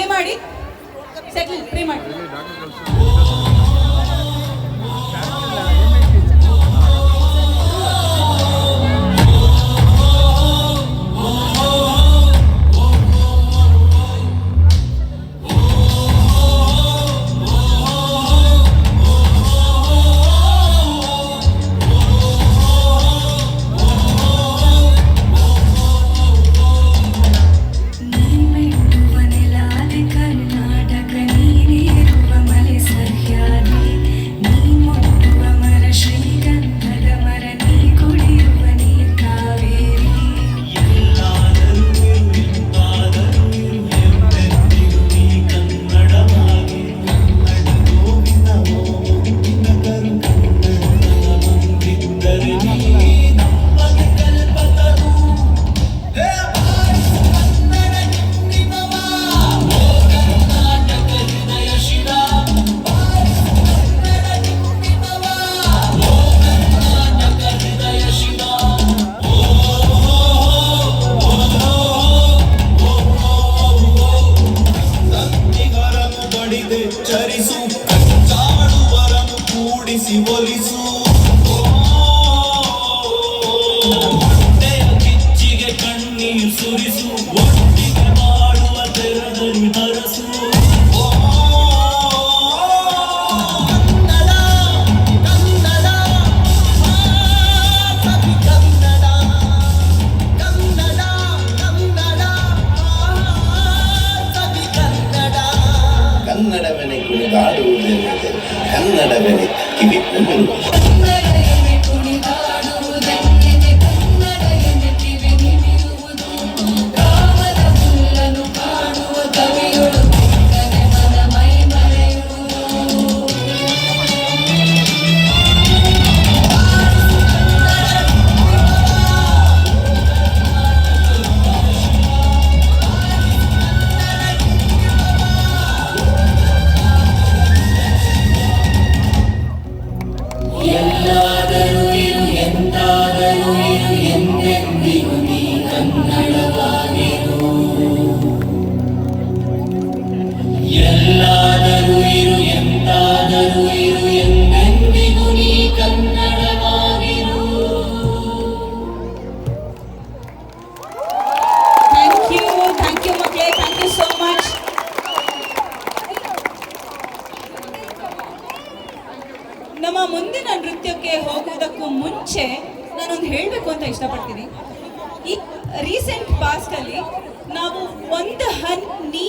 Play ಮಾಡಿ settle play ಮಾಡಿ. ಚರಿಸು ಕಚ್ಚಾಡುವರನು ಕೂಡಿಸಿ ಒಲಿಸು ಹೊಟ್ಟೆಯ ಕಿಚ್ಚಿಗೆ ಕಣ್ಣೀರು ಸುರಿಸು ಒಟ್ಟಿಗೆ ಮಾಡುವ ತೆರದಲ್ಲಿ ಹರಸು ಕನ್ನಡವನೇ ಕುಣಿದಾಡುವುದೆಂದರೆ ಕನ್ನಡವನೇ ಕಿವಿ ಎಲ್ಲಾದರೂ ಇರು ಎಂದಾದರೂ ಇರು ಎಂದೆಂದಿಗೂ ನೀ ಕನ್ನಡವಾಗಿರು. ಎಲ್ಲಾದರೂ ಇರು ಎಂದಾದರೂ ಇರು ಎಂದೆಂದಿಗೂ ನೀ ಕನ್ನಡವಾಗಿರು. ಥ್ಯಾಂಕ್ ಯು ಮಕ್ಕಳೇ, ಥ್ಯಾಂಕ್ ಯು ಸೋ ಮಚ್. ನಮ್ಮ ಮುಂದಿನ ನೃತ್ಯಕ್ಕೆ ಹೋಗುವುದಕ್ಕೂ ಮುಂಚೆ ನಾನೊಂದು ಹೇಳಬೇಕು ಅಂತ ಇಷ್ಟಪಡ್ತೀನಿ.